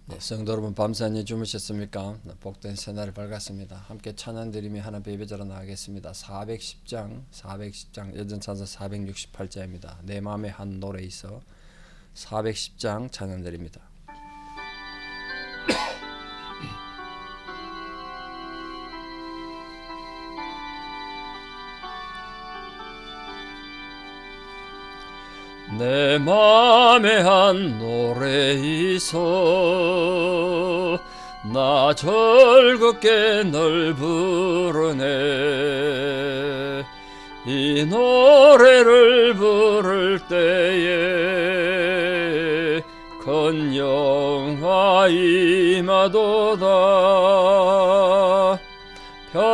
네, 성도 여러분 밤새 안녕히 주무셨습니까? 복된 새날이 밝았습니다. 함께 찬양 드리며 하나님 예배자로 나가겠습니다. 410장 여전찬송 468자입니다. 내 마음의 한 노래 있어 410장 찬양 드립니다. 내 맘에 한 노래 있어 나 즐겁게 널 부르네. 이 노래를 부를 때에 큰 영화 임하도다. 평화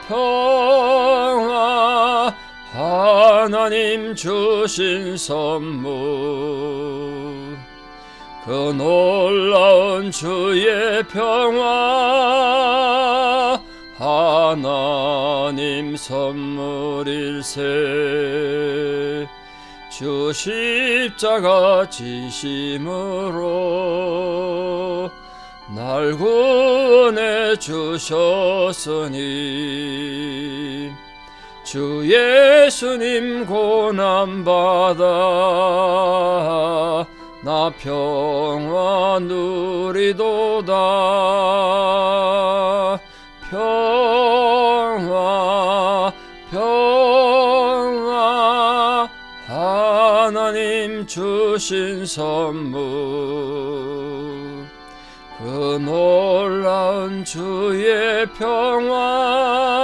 평화 하나님 주신 선물, 그 놀라운 주의 평화 하나님 선물일세. 주 십자가 지심으로 날 구원해 주셨으니 주 예수님 고난받아 나 평화 누리도다. 평화 평화 하나님 주신 선물, 그 놀라운 주의 평화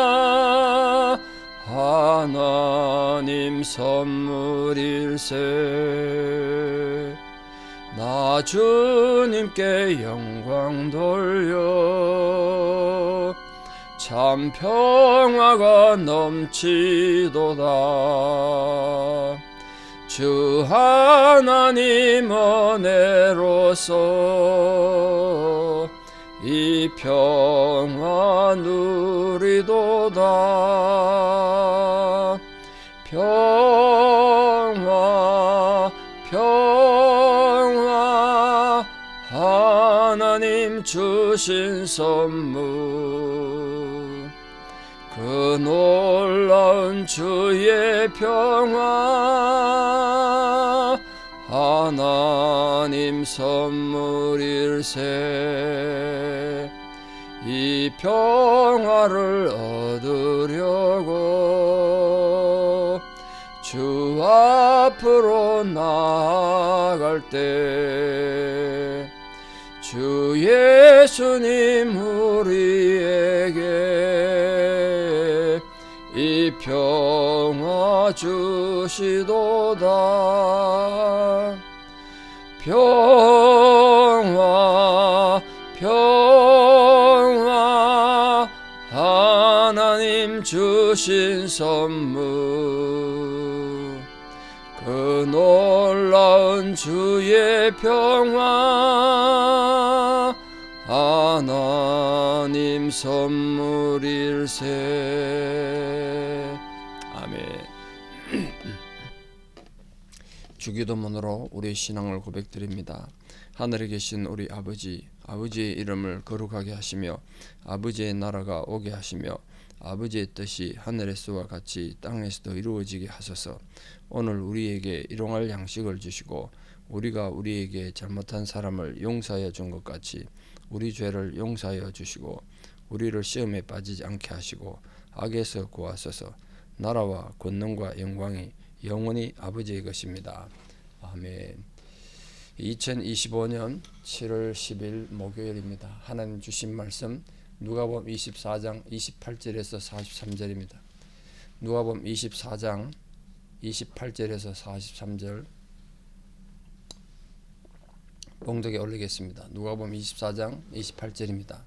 하나님 선물일세. 나 주님께 영광 돌려 참 평화가 넘치도다. 주 하나님 은혜로서 이 평화 누리도다. 평화 평화 하나님 주신 선물, 그 놀라운 주의 평화 하나님 선물일세. 이 평화를 얻으려고 주 앞으로 나아갈 때 주 예수님 우리에게 이 평화 주시도다. 평화 평화 하나님 주신 선물, 그 놀라운 주의 평화 하나님 선물일세. 아멘. 주기도문으로 우리의 신앙을 고백드립니다. 하늘에 계신 우리 아버지, 아버지의 이름을 거룩하게 하시며 아버지의 나라가 오게 하시며 아버지의 뜻이 하늘에서와 같이 땅에서도 이루어지게 하소서. 오늘 우리에게 일용할 양식을 주시고 우리가 우리에게 잘못한 사람을 용서하여 준 것 같이 우리 죄를 용서하여 주시고 우리를 시험에 빠지지 않게 하시고 악에서 구하소서. 나라와 권능과 영광이 영원히 아버지의 것입니다. 아멘. 2025년 7월 10일 목요일입니다. 하나님 주신 말씀 누가복음 24장 28절에서 43절입니다. 누가복음 24장 28절에서 43절 봉독에 올리겠습니다. 누가복음 24장 28절입니다.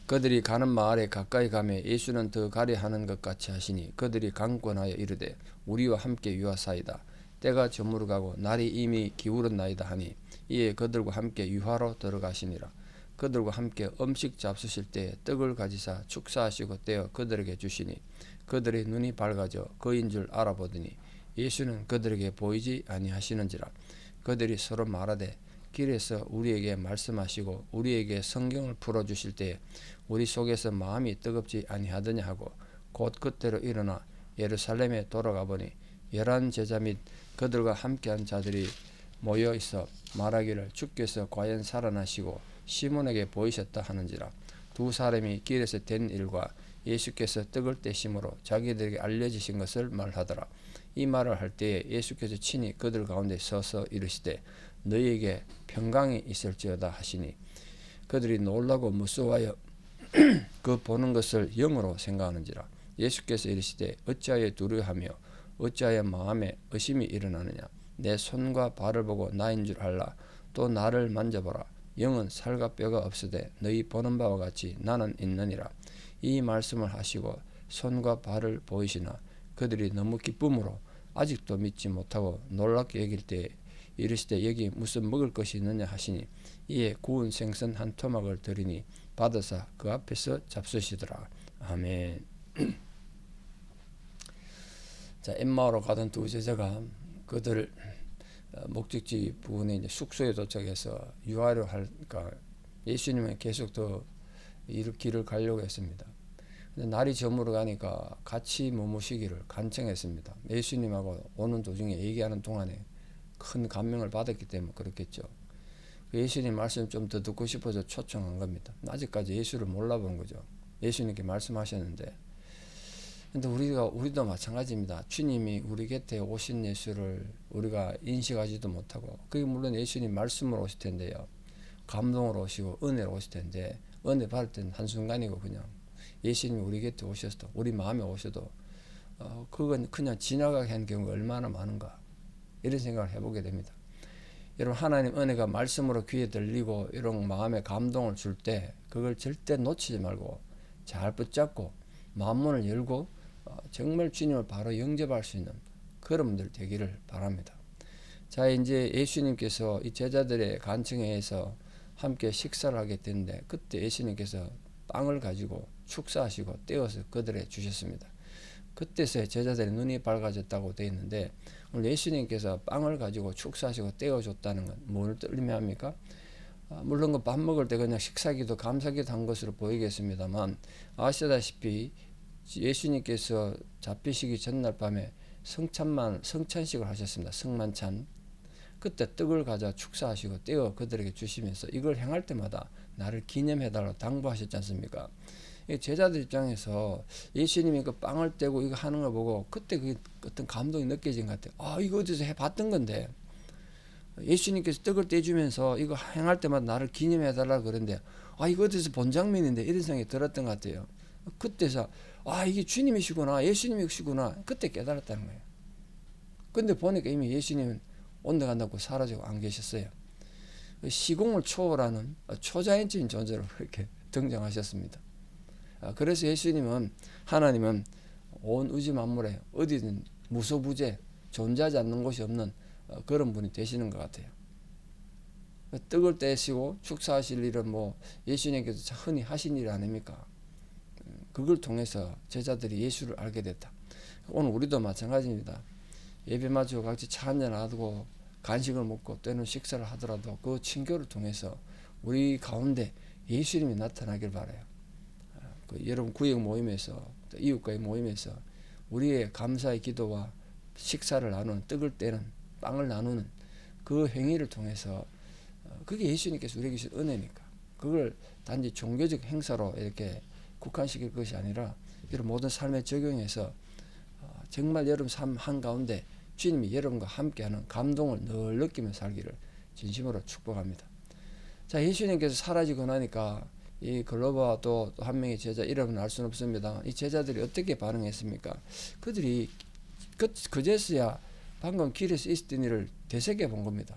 그들이 가는 마을에 가까이 가매 예수는 더 가려 하는 것 같이 하시니 그들이 강권하여 이르되 우리와 함께 유하사이다. 때가 저물어가고 날이 이미 기울었나이다 하니 이에 그들과 함께 유하로 들어가시니라. 그들과 함께 음식 잡수실 때 떡을 가지사 축사하시고 떼어 그들에게 주시니 그들의 눈이 밝아져 그인 줄 알아보더니 예수는 그들에게 보이지 아니하시는지라. 그들이 서로 말하되 길에서 우리에게 말씀하시고 우리에게 성경을 풀어주실 때에 우리 속에서 마음이 뜨겁지 아니하더냐 하고 곧 그때로 일어나 예루살렘에 돌아가 보니 11 제자 및 그들과 함께한 자들이 모여 있어 말하기를 주께서 과연 살아나시고 시몬에게 보이셨다 하는지라. 두 사람이 길에서 된 일과 예수께서 떡을 떼심으로 자기들에게 알려지신 것을 말하더라. 이 말을 할 때에 예수께서 친히 그들 가운데 서서 이르시되 너희에게 평강이 있을지어다 하시니 그들이 놀라고 무서워하여 그 보는 것을 영으로 생각하는지라. 예수께서 이르시되 어찌하여 두려워하며 어찌하여 마음에 의심이 일어나느냐. 내 손과 발을 보고 나인 줄 알라. 또 나를 만져보라. 영은 살과 뼈가 없으되 너희 보는 바와 같이 나는 있느니라. 이 말씀을 하시고 손과 발을 보이시나 그들이 너무 기쁨으로 아직도 믿지 못하고 놀랍게 여길 때에 이르시되 여기 무슨 먹을 것이 있느냐 하시니 이에 구운 생선 한 토막을 드리니 받아사 그 앞에서 잡수시더라. 아멘. 자, 엠마오로 가던 두 제자가 그들 목적지 부근에 이제 숙소에 도착해서 유하려 할까 예수님은 계속 더 길을 가려고 했습니다. 근데 날이 저물어 가니까 같이 머무시기를 간청했습니다. 예수님하고 오는 도중에 얘기하는 동안에 큰 감명을 받았기 때문에 그렇겠죠. 예수님 말씀 좀 더 듣고 싶어서 초청한 겁니다. 아직까지 예수를 몰라본 거죠. 예수님께 말씀하셨는데, 근데 우리도 마찬가지입니다. 주님이 우리 곁에 오신 예수를 우리가 인식하지도 못하고, 그게 물론 예수님 말씀으로 오실 텐데요. 감동으로 오시고 은혜로 오실 텐데, 은혜 받을 때는 한순간이고 그냥 예수님이 우리 곁에 오셔도 우리 마음에 오셔도 그건 그냥 지나가게 하는 경우가 얼마나 많은가, 이런 생각을 해보게 됩니다. 여러분, 하나님 은혜가 말씀으로 귀에 들리고 이런 마음에 감동을 줄 때 그걸 절대 놓치지 말고 잘 붙잡고 마음문을 열고 정말 주님을 바로 영접할 수 있는 그런 분들 되기를 바랍니다. 자, 이제 예수님께서 이 제자들의 간청에 의해서 함께 식사를 하게 됐는데, 그때 예수님께서 빵을 가지고 축사하시고 떼어서 그들에게 주셨습니다. 그때서야 제자들의 눈이 밝아졌다고 되어 있는데, 오늘 예수님께서 빵을 가지고 축사하시고 떼어줬다는 건 뭘 의미합니까? 물론 그 밥 먹을 때 그냥 식사기도 감사기도 한 것으로 보이겠습니다만, 아시다시피 예수님께서 잡히시기 전날 밤에 성찬식을 하셨습니다. 성만찬. 그때 떡을 가져 축사하시고 떼어 그들에게 주시면서 이걸 행할 때마다 나를 기념해달라고 당부하셨지 않습니까? 제자들 입장에서 예수님이 그 빵을 떼고 이거 하는 거 보고 그때 그 어떤 감동이 느껴진 것 같아요. 이거 어디서 해봤던 건데, 예수님께서 떡을 떼주면서 이거 행할 때마다 나를 기념해달라고 그러는데, 이거 어디서 본 장면인데, 이런 생각이 들었던 것 같아요. 그때서 이게 주님이시구나, 예수님이시구나, 그때 깨달았다는 거예요. 근데 보니까 이미 예수님은 온데 간다고 사라지고 안 계셨어요. 시공을 초월하는 초자연적인 존재로 이렇게 등장하셨습니다. 그래서 예수님은, 하나님은 온 우주 만물에 어디든 무소부재 존재하지 않는 곳이 없는 그런 분이 되시는 것 같아요. 떡을 떼시고 축사하실 일은 예수님께서 흔히 하신 일 아닙니까? 그걸 통해서 제자들이 예수를 알게 됐다. 오늘 우리도 마찬가지입니다. 예배 마치고 같이 차 한잔 하고 간식을 먹고 때는 식사를 하더라도 그 친교를 통해서 우리 가운데 예수님이 나타나길 바라요. 여러분 구역 모임에서, 이웃과의 모임에서 우리의 감사의 기도와 식사를 나누는, 떡을 떼는, 빵을 나누는 그 행위를 통해서, 그게 예수님께서 우리에게 주신 은혜니까, 그걸 단지 종교적 행사로 이렇게 국한시킬 것이 아니라 여러분 모든 삶에 적용해서 정말 여러분 삶 한가운데 주님이 여러분과 함께하는 감동을 늘 느끼며 살기를 진심으로 축복합니다. 자, 예수님께서 사라지고 나니까 이 글로바와 또 한 명의 제자 이름은 알 수는 없습니다. 이 제자들이 어떻게 반응했습니까? 그들이 그제서야 방금 길에서 있었던 일을 되새겨 본 겁니다.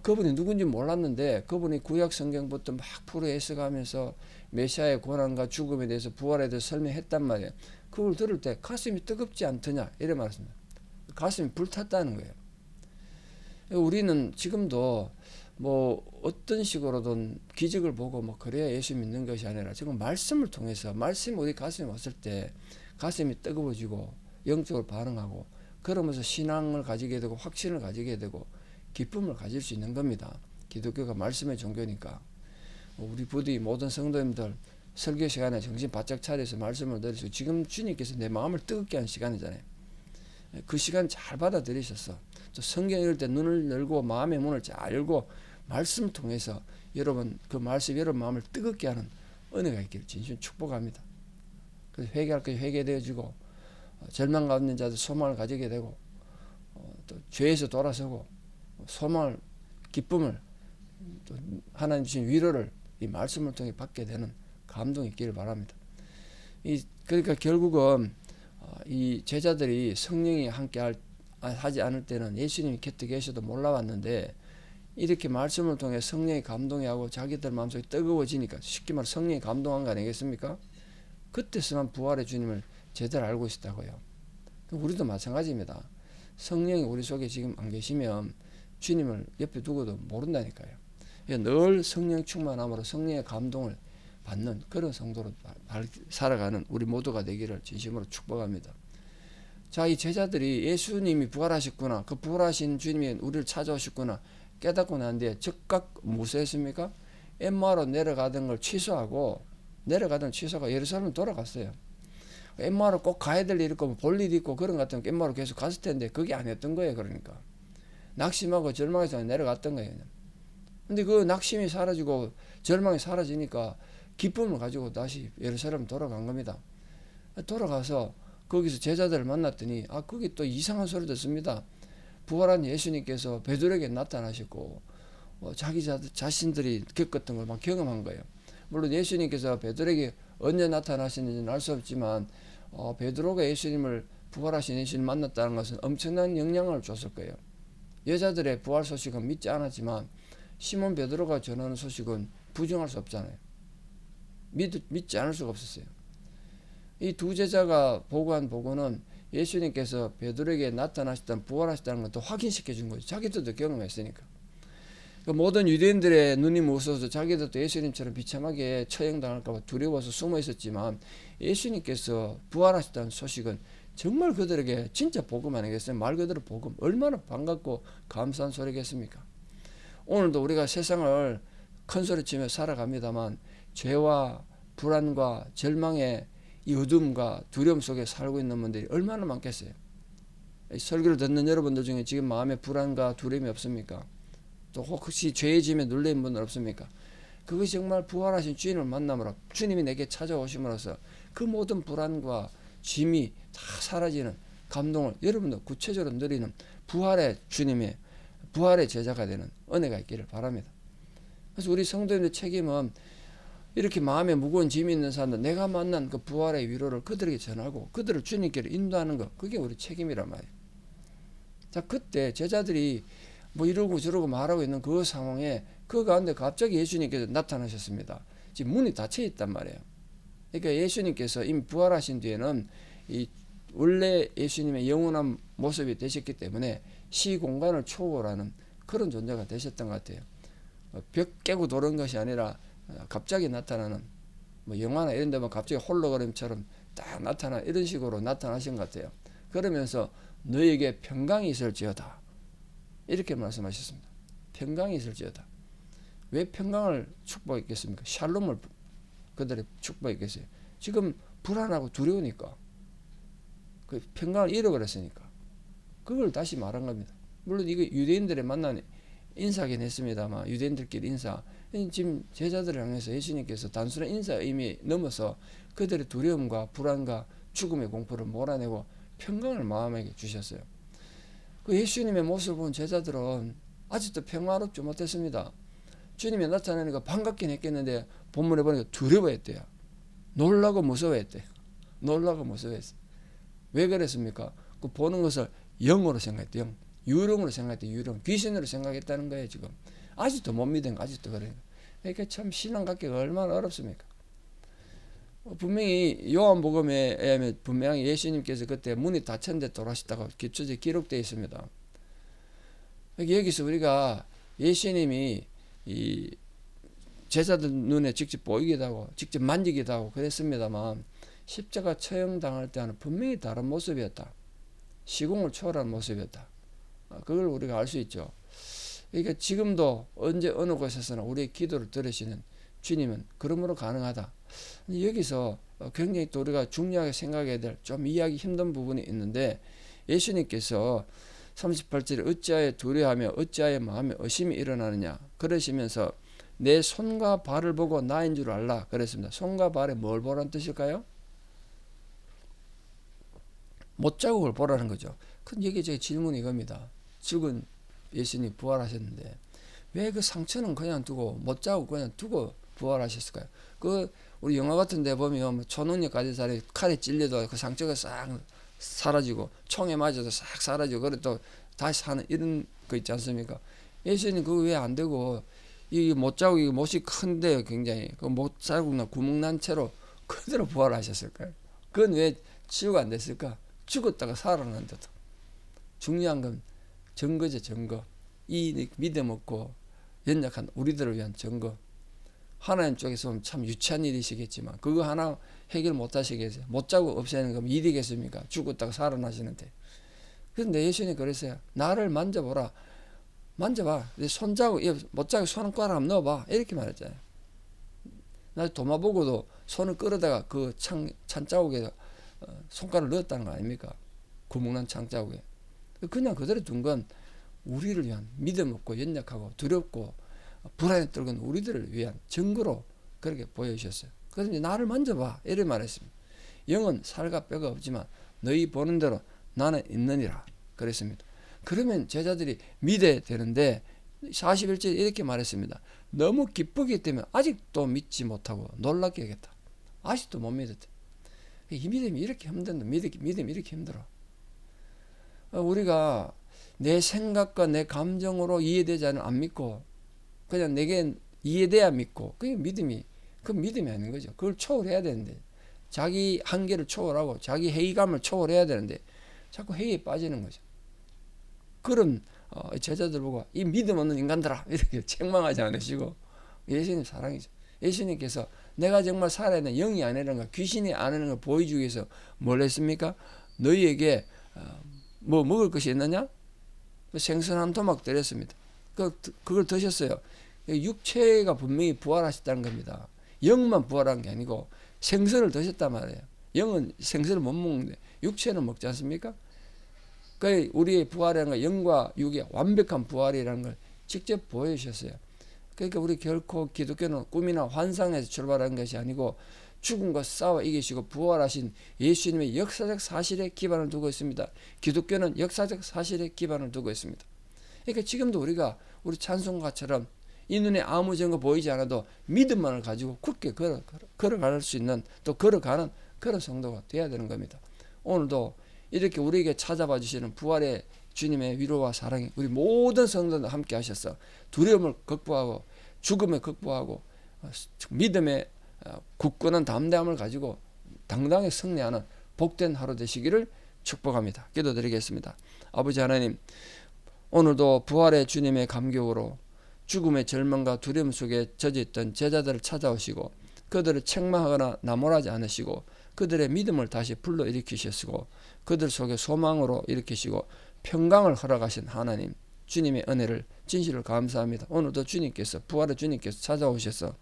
그분이 누군지 몰랐는데 그분이 구약 성경부터 막 풀어 해석하면서 메시아의 고난과 죽음에 대해서, 부활에 대해서 설명했단 말이에요. 그걸 들을 때 가슴이 뜨겁지 않더냐, 이래 말했습니다. 가슴이 불탔다는 거예요. 우리는 지금도 어떤 식으로든 기적을 보고 그래야 예수 믿는 것이 아니라 지금 말씀을 통해서, 말씀이 우리 가슴에 왔을 때 가슴이 뜨거워지고 영적으로 반응하고, 그러면서 신앙을 가지게 되고 확신을 가지게 되고 기쁨을 가질 수 있는 겁니다. 기독교가 말씀의 종교니까. 우리 부디 모든 성도님들 설교 시간에 정신 바짝 차려서 말씀을 들으시고, 지금 주님께서 내 마음을 뜨겁게 하는 시간이잖아요. 그 시간 잘 받아들이셔서 또 성경 읽을 때 눈을 열고 마음의 문을 잘 열고 말씀 통해서 여러분 그 말씀 여러분 마음을 뜨겁게 하는 은혜가 있기를 진심 축복합니다. 그래서 회개할 것 회개되어지고, 절망 가운데 있는 자들 소망을 가지게 되고, 또 죄에서 돌아서고 소망을, 기쁨을, 또 하나님 주신 위로를 이 말씀을 통해 받게 되는 감동이 있기를 바랍니다. 그러니까 결국은 이 제자들이 성령이 함께 하지 않을 때는 예수님이 곁에 계셔도 몰라왔는데, 이렇게 말씀을 통해 성령이 감동이 하고 자기들 마음속이 뜨거워지니까, 쉽게 말해 성령이 감동한 거 아니겠습니까? 그때서만 부활의 주님을 제대로 알고 있었다고요. 우리도 마찬가지입니다. 성령이 우리 속에 지금 안 계시면 주님을 옆에 두고도 모른다니까요. 늘 성령 충만함으로 성령의 감동을 받는 그런 성도로 살아가는 우리 모두가 되기를 진심으로 축복합니다. 자, 이 제자들이 예수님이 부활하셨구나, 그 부활하신 주님이 우리를 찾아오셨구나 깨닫고 난 뒤에 즉각 무엇을 했습니까? 엠마오로 내려가던 걸 취소하고 예루살렘 돌아갔어요. 엠마오로 꼭 가야 될 일 있고 볼 일이 있고 그런 것 같으면 엠마오로 계속 갔을 텐데 그게 아니었던 거예요. 그러니까 낙심하고 절망해서 내려갔던 거예요. 근데 그 낙심이 사라지고 절망이 사라지니까 기쁨을 가지고 다시 예루살렘 돌아간 겁니다. 돌아가서 거기서 제자들을 만났더니 거기 또 이상한 소리 듣습니다. 부활한 예수님께서 베드로에게 나타나셨고 자기 자신들이 겪었던 걸 막 경험한 거예요. 물론 예수님께서 베드로에게 언제 나타나셨는지는 알 수 없지만 베드로가 예수님을, 부활하신 예수님을 만났다는 것은 엄청난 영향을 줬을 거예요. 여자들의 부활 소식은 믿지 않았지만 시몬 베드로가 전하는 소식은 부정할 수 없잖아요. 믿지 않을 수가 없었어요. 이 두 제자가 보고한 보고는 예수님께서 베드로에게 나타나셨다는, 부활하셨다는 것도 확인시켜 준 거죠. 자기들도 경험했으니까. 모든 유대인들의 눈이 무서워서 자기들도 예수님처럼 비참하게 처형당할까 봐 두려워서 숨어 있었지만, 예수님께서 부활하셨다는 소식은 정말 그들에게 진짜 복음 아니겠어요? 말 그대로 복음. 얼마나 반갑고 감사한 소리겠습니까? 오늘도 우리가 세상을 큰 소리치며 살아갑니다만 죄와 불안과 절망의 이 어둠과 두려움 속에 살고 있는 분들이 얼마나 많겠어요? 설교를 듣는 여러분들 중에 지금 마음에 불안과 두려움이 없습니까? 또 혹시 죄의 짐에 눌린 분들 없습니까? 그것이 정말 부활하신 주님을 만남으로, 주님이 내게 찾아오심으로써 그 모든 불안과 짐이 다 사라지는 감동을 여러분도 구체적으로 누리는 부활의 주님의, 부활의 제자가 되는 은혜가 있기를 바랍니다. 그래서 우리 성도님의 책임은 이렇게 마음에 무거운 짐이 있는 사람들, 내가 만난 그 부활의 위로를 그들에게 전하고 그들을 주님께로 인도하는 것, 그게 우리 책임이란 말이에요. 자, 그때 제자들이 뭐 이러고 저러고 말하고 있는 그 상황에 그 가운데 갑자기 예수님께서 나타나셨습니다. 지금 문이 닫혀 있단 말이에요. 그러니까 예수님께서 이미 부활하신 뒤에는 이 원래 예수님의 영원한 모습이 되셨기 때문에 시공간을 초월하는 그런 존재가 되셨던 것 같아요. 벽 깨고 도는 것이 아니라 갑자기 나타나는, 뭐 영화나 이런 데만 갑자기 홀로그램처럼 딱 나타나, 이런 식으로 나타나신 것 같아요. 그러면서 너에게 평강이 있을지어다, 이렇게 말씀하셨습니다. 평강이 있을지어다. 왜 평강을 축복했겠습니까? 샬롬을 그들의 축복했겠어요. 지금 불안하고 두려우니까, 그 평강을 잃어버렸으니까 그걸 다시 말한 겁니다. 물론 이거 유대인들의 만난 인사긴 했습니다만, 유대인들끼리 인사, 지금 제자들을 향해서 예수님께서 단순한 인사의 의미 넘어서 그들의 두려움과 불안과 죽음의 공포를 몰아내고 평강을 마음에게 주셨어요. 그 예수님의 모습을 본 제자들은 아직도 평화롭지 못했습니다. 주님이 나타나니까 반갑긴 했겠는데 본문에 보니까 두려워했대요. 놀라고 무서워했대요. 놀라고 무서워했어요. 왜 그랬습니까? 그 보는 것을 영으로 생각했대요. 영. 유령으로 생각했대요. 유령. 귀신으로 생각했다는 거예요. 지금 아직도 못 믿은 거, 아직도 그래요. 그러니까 참 신앙 갖기가 얼마나 어렵습니까? 분명히 요한복음에 의하면 분명히 예수님께서 그때 문이 닫혔는데 돌아가셨다고 기초적으로 기록되어 있습니다. 여기서 우리가 예수님이 이 제자들 눈에 직접 보이기도 하고 직접 만지기도 하고 그랬습니다만, 십자가 처형당할 때와는 분명히 다른 모습이었다. 시공을 초월한 모습이었다. 그걸 우리가 알 수 있죠. 그러니까 지금도 언제 어느 곳에서나 우리의 기도를 들으시는 주님은 그러므로 가능하다. 여기서 굉장히 또 우리가 중요하게 생각해야 될 좀 이해하기 힘든 부분이 있는데, 예수님께서 38절에 어찌하여 두려워하며 어찌하여 마음에 의심이 일어나느냐 그러시면서 내 손과 발을 보고 나인 줄 알라 그랬습니다. 손과 발에 뭘 보라는 뜻일까요? 못자국을 보라는 거죠. 근데 여기 제 질문이 이겁니다. 죽은 예수님이 부활하셨는데 왜 그 상처는 그냥 두고 못자국 그냥 두고 부활하셨을까요? 그 우리 영화 같은 데 보면 초능력 가진 사람이 칼에 찔려도 그 상처가 싹 사라지고 총에 맞아도 싹 사라지고 그래 또 다시 사는 이런 거 있지 않습니까? 예수님 그거 왜 안 되고 이 못자국이 못이 큰데 굉장히 그 못자국나 구멍 난 채로 그대로 부활하셨을까요? 그건 왜 치유가 안 됐을까? 죽었다가 살아난다도. 중요한 건 증거죠, 증거. 이 믿음 없고 연약한 우리들을 위한 증거. 하나님 쪽에서 보면 참 유치한 일이시겠지만 그거 하나 해결 못 하시겠어요. 못자국 없애는 건 일이겠습니까? 죽었다가 살아나시는데. 그런데 예수님이 그랬어요. 나를 만져보라. 만져봐. 손자국, 못자국 손가락 한번 넣어봐. 이렇게 말했잖아요. 나 도마 보고도 손을 끌어다가 그 찬자국에 손가락을 넣었다는 거 아닙니까? 구멍난 창자국에. 그냥 그대로 둔 건 우리를 위한 믿음 없고 연약하고 두렵고 불안에 떨건 우리들을 위한 증거로 그렇게 보여주셨어요. 그래서 이제 나를 만져봐 이렇게 말했습니다. 영은 살과 뼈가 없지만 너희 보는 대로 나는 있느니라 그랬습니다. 그러면 제자들이 믿어야 되는데 41절에 이렇게 말했습니다. 너무 기쁘기 때문에 아직도 믿지 못하고 놀랍게 하겠다. 아직도 못 믿었대. 이 믿음이 이렇게 힘든다. 믿음이 이렇게 힘들어. 우리가 내 생각과 내 감정으로 이해되지 않으면 안 믿고 그냥 내게 이해돼야 믿고 그게 믿음이 아닌 거죠. 그걸 초월해야 되는데 자기 한계를 초월하고 자기 회의감을 초월해야 되는데 자꾸 회의에 빠지는 거죠. 그럼 제자들 보고 이 믿음 없는 인간들아 이렇게 책망하지 않으시고 예수님 사랑이죠. 예수님께서 내가 정말 살아있는 영이 아니라는 거 귀신이 아니라는 걸 보여주기 위해서 뭘 했습니까? 너희에게 뭐 먹을 것이 있느냐? 생선 한 토막 드렸습니다. 그걸 드셨어요. 육체가 분명히 부활하셨다는 겁니다. 영만 부활한 게 아니고 생선을 드셨단 말이에요. 영은 생선을 못 먹는데 육체는 먹지 않습니까? 그 우리의 부활이라는 건 영과 육의 완벽한 부활이라는 걸 직접 보여주셨어요. 그러니까 우리 결코 기독교는 꿈이나 환상에서 출발한 것이 아니고 죽음과 싸워 이기시고 부활하신 예수님의 역사적 사실에 기반을 두고 있습니다. 기독교는 역사적 사실에 기반을 두고 있습니다. 그러니까 지금도 우리가 우리 찬송가처럼 이 눈에 아무 증거 보이지 않아도 믿음만을 가지고 굳게 걸어갈 수 있는 또 걸어가는 그런 성도가 되어야 되는 겁니다. 오늘도 이렇게 우리에게 찾아봐 주시는 부활의 주님의 위로와 사랑이 우리 모든 성도들 함께 하셔서 두려움을 극복하고 죽음을 극복하고 믿음의 굳건한 담대함을 가지고 당당히 승리하는 복된 하루 되시기를 축복합니다. 기도드리겠습니다. 아버지 하나님, 오늘도 부활의 주님의 감격으로 죽음의 절망과 두려움 속에 젖어있던 제자들을 찾아오시고 그들을 책망하거나 나무라지 않으시고 그들의 믿음을 다시 불러일으키셨고 그들 속에 소망으로 일으키시고 평강을 허락하신 하나님 주님의 은혜를 진실로 감사합니다. 오늘도 주님께서 부활의 주님께서 찾아오셔서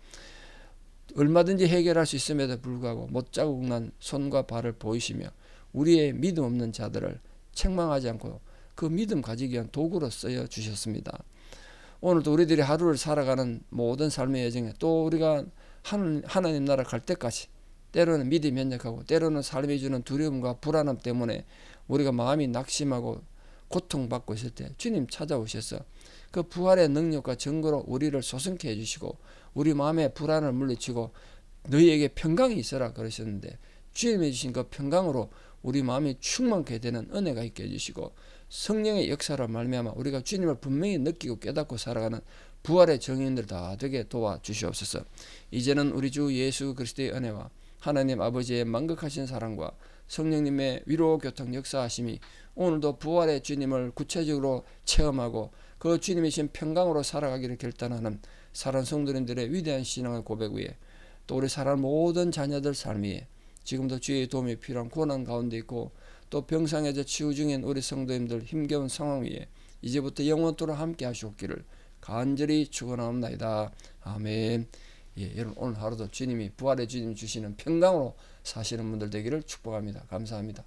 얼마든지 해결할 수 있음에도 불구하고 못자국 난 손과 발을 보이시며 우리의 믿음 없는 자들을 책망하지 않고 그 믿음 가지기 위한 도구로 쓰여 주셨습니다. 오늘도 우리들이 하루를 살아가는 모든 삶의 여정에 또 우리가 하나님 나라 갈 때까지 때로는 믿음이 연약하고 때로는 삶이 주는 두려움과 불안함 때문에 우리가 마음이 낙심하고 고통받고 있을 때 주님 찾아오셔서 그 부활의 능력과 증거로 우리를 소생케 해주시고 우리 마음의 불안을 물리치고 너희에게 평강이 있어라 그러셨는데 주님이 주신 그 평강으로 우리 마음이 충만케 되는 은혜가 있게 해주시고 성령의 역사로 말미암아 우리가 주님을 분명히 느끼고 깨닫고 살아가는 부활의 정인들 다 되게 도와주시옵소서. 이제는 우리 주 예수 그리스도의 은혜와 하나님 아버지의 만극하신 사랑과 성령님의 위로 교통 역사하심이 오늘도 부활의 주님을 구체적으로 체험하고 그 주님이신 평강으로 살아가기를 결단하는 사랑 성도님들의 위대한 신앙의 고백 위에 또 우리 사랑 모든 자녀들 삶 위에 지금도 주의 도움이 필요한 고난 가운데 있고 또 병상에서 치유 중인 우리 성도님들 힘겨운 상황 위에 이제부터 영원토록 함께 하시옵기를 간절히 축원하옵나이다. 아멘. 예, 여러분 오늘 하루도 주님이 부활의 주님 주시는 평강으로 사시는 분들 되기를 축복합니다. 감사합니다.